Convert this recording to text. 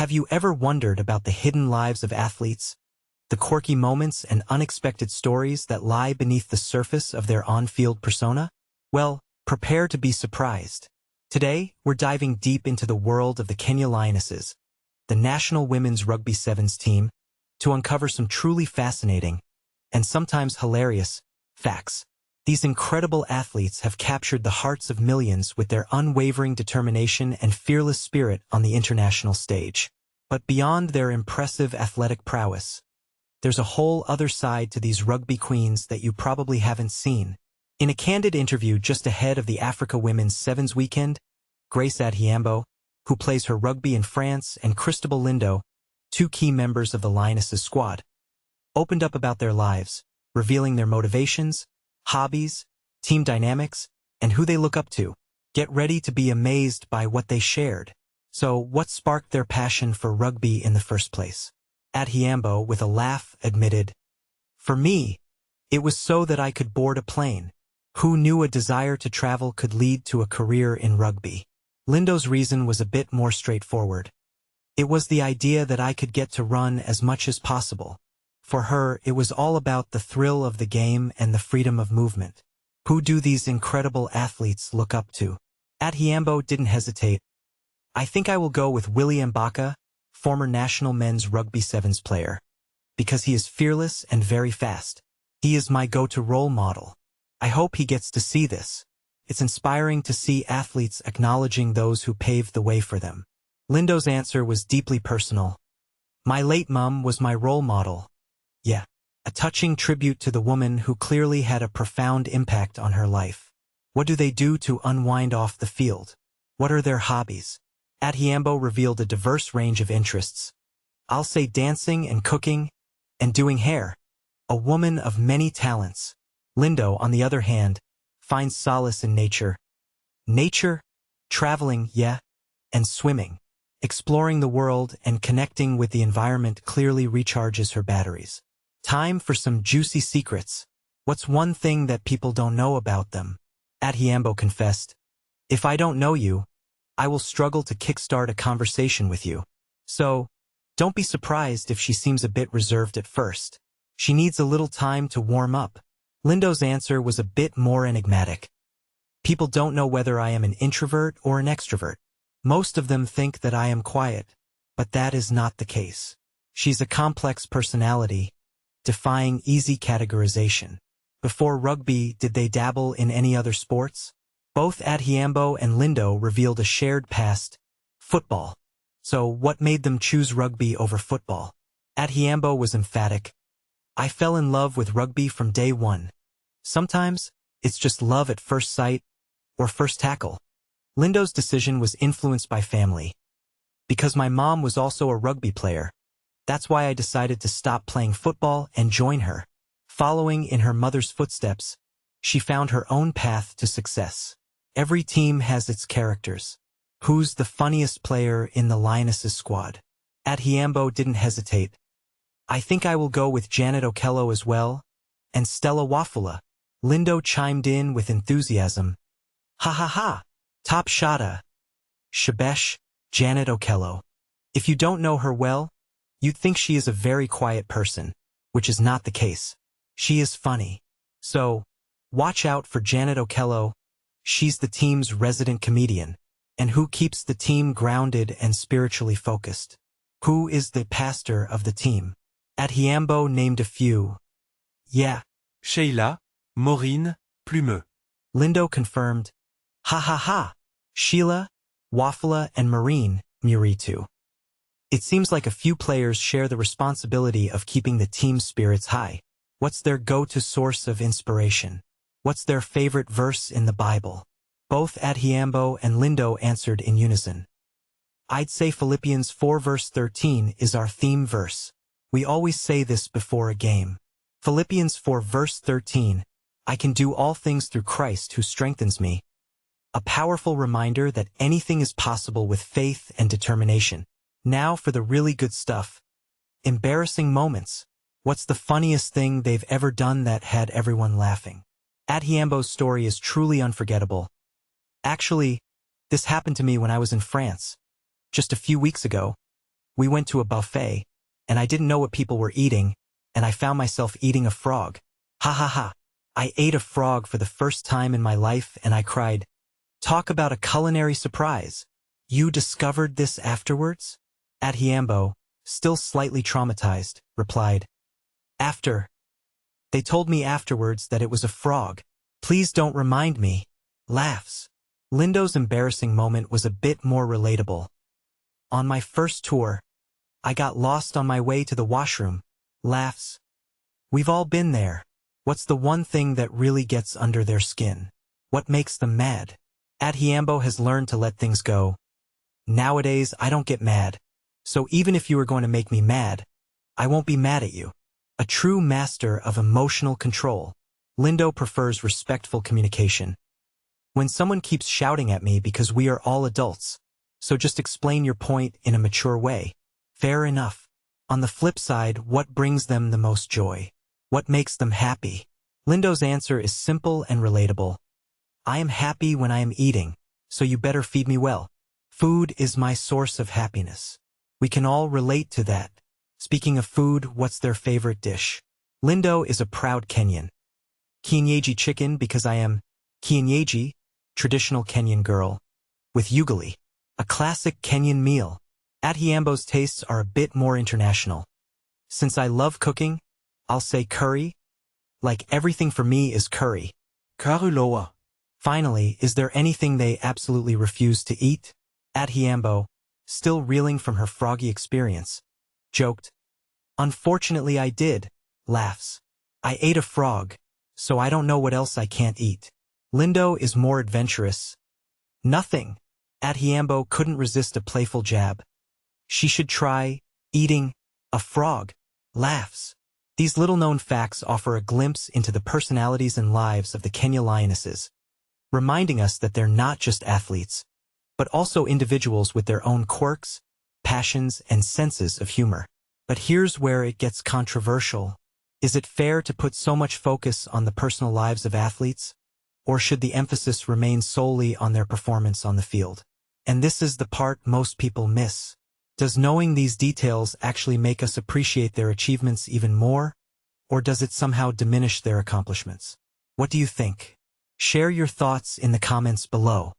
Have you ever wondered about the hidden lives of athletes, the quirky moments and unexpected stories that lie beneath the surface of their on-field persona? Well, prepare to be surprised. Today, we're diving deep into the world of the Kenya Lionesses, the national women's rugby sevens team, to uncover some truly fascinating, and sometimes hilarious, facts. These incredible athletes have captured the hearts of millions with their unwavering determination and fearless spirit on the international stage. But beyond their impressive athletic prowess, there's a whole other side to these rugby queens that you probably haven't seen. In a candid interview just ahead of the Africa Women's Sevens weekend, Grace Adhiambo, who plays her rugby in France, and Christabel Lindo, two key members of the Lionesses squad, opened up about their lives, revealing their motivations, hobbies, team dynamics, and who they look up to. Get ready to be amazed by what they shared. So, what sparked their passion for rugby in the first place? Adhiambo, with a laugh, admitted, "For me, it was so that I could board a plane. Who knew a desire to travel could lead to a career in rugby?" Lindo's reason was a bit more straightforward. It was the idea that I could get to run as much as possible. For her, it was all about the thrill of the game and the freedom of movement. Who do these incredible athletes look up to? Adhiambo didn't hesitate. "I think I will go with Willie Mbaka, former national men's rugby sevens player, because he is fearless and very fast. He is my go-to role model. I hope he gets to see this. It's inspiring to see athletes acknowledging those who paved the way for them." Lindo's answer was deeply personal. "My late mum was my role model." Yeah, a touching tribute to the woman who clearly had a profound impact on her life. What do they do to unwind off the field? What are their hobbies? Adhiambo revealed a diverse range of interests. "I'll say dancing and cooking, and doing hair. A woman of many talents." Lindo, on the other hand, finds solace in nature. Nature, traveling, yeah, and swimming. Exploring the world and connecting with the environment clearly recharges her batteries. Time for some juicy secrets. What's one thing that people don't know about them? Adhiambo confessed, "If I don't know you, I will struggle to kickstart a conversation with you. So, don't be surprised if she seems a bit reserved at first. She needs a little time to warm up." Lindo's answer was a bit more enigmatic. "People don't know whether I am an introvert or an extrovert. Most of them think that I am quiet, but that is not the case. She's a complex personality, defying easy categorization." Before rugby, did they dabble in any other sports? Both Adhiambo and Lindo revealed a shared past: football. So what made them choose rugby over football? Adhiambo was emphatic. "I fell in love with rugby from day one. Sometimes, it's just love at first sight, or first tackle." Lindo's decision was influenced by family. "Because my mom was also a rugby player. That's why I decided to stop playing football and join her." Following in her mother's footsteps, she found her own path to success. Every team has its characters. Who's the funniest player in the Lionesses squad? Adhiambo didn't hesitate. "I think I will go with Janet Okello as well, and Stella Wafula." Lindo chimed in with enthusiasm. "Ha ha ha! Top shotta! Shabesh, Janet Okello. If you don't know her well, you'd think she is a very quiet person, which is not the case. She is funny. So, watch out for Janet Okello. She's the team's resident comedian. And who keeps the team grounded and spiritually focused? Who is the pastor of the team?" Adhiambo named a few. "Yeah. Sheila, Maureen, Plumeux." Lindo confirmed. "Ha ha ha! Sheila, Wafula, and Maureen, Muritu." It seems like a few players share the responsibility of keeping the team's spirits high. What's their go-to source of inspiration? What's their favorite verse in the Bible? Both Adhiambo and Lindo answered in unison. "I'd say Philippians 4 verse 13 is our theme verse. We always say this before a game. Philippians 4 verse 13, I can do all things through Christ who strengthens me." A powerful reminder that anything is possible with faith and determination. Now for the really good stuff. Embarrassing moments. What's the funniest thing they've ever done that had everyone laughing? Adhiambo's story is truly unforgettable. "Actually, this happened to me when I was in France. Just a few weeks ago, We went to a buffet, and I didn't know what people were eating, and I found myself eating a frog. Ha ha ha. I ate a frog for the first time in my life and I cried. Talk about a culinary surprise. You discovered this afterwards? Adhiambo, still slightly traumatized, replied. After. They told me afterwards that it was a frog. Please don't remind me. Laughs. Lindo's embarrassing moment was a bit more relatable. On my first tour, I got lost on my way to the washroom. Laughs. We've all been there. What's the one thing that really gets under their skin? What makes them mad? Adhiambo has learned to let things go. Nowadays, I don't get mad. So even if you are going to make me mad, I won't be mad at you. A true master of emotional control. Lindo prefers respectful communication. When someone keeps shouting at me because we are all adults, so just explain your point in a mature way. Fair enough. On the flip side, what brings them the most joy? What makes them happy? Lindo's answer is simple and relatable. I am happy when I am eating, so you better feed me well. Food is my source of happiness. We can all relate to that. Speaking of food, what's their favorite dish? Lindo is a proud Kenyan. Kienyeji chicken because I am kienyeji, traditional Kenyan girl, with ugali, a classic Kenyan meal. Adhiambo's tastes are a bit more international. Since I love cooking, I'll say curry. Like everything for me is curry. Karuloa. Finally, is there anything they absolutely refuse to eat? Adhiambo, still reeling from her froggy experience, joked. Unfortunately I did. Laughs. I ate a frog, so I don't know what else I can't eat. Lindo is more adventurous. Nothing. Adhiambo couldn't resist a playful jab. She should try eating a frog. Laughs. These little-known facts offer a glimpse into the personalities and lives of the Kenya Lionesses, reminding us that they're not just athletes, but also individuals with their own quirks, passions, and senses of humor. But here's where it gets controversial. Is it fair to put so much focus on the personal lives of athletes, or should the emphasis remain solely on their performance on the field? And this is the part most people miss. Does knowing these details actually make us appreciate their achievements even more, or does it somehow diminish their accomplishments? What do you think? Share your thoughts in the comments below.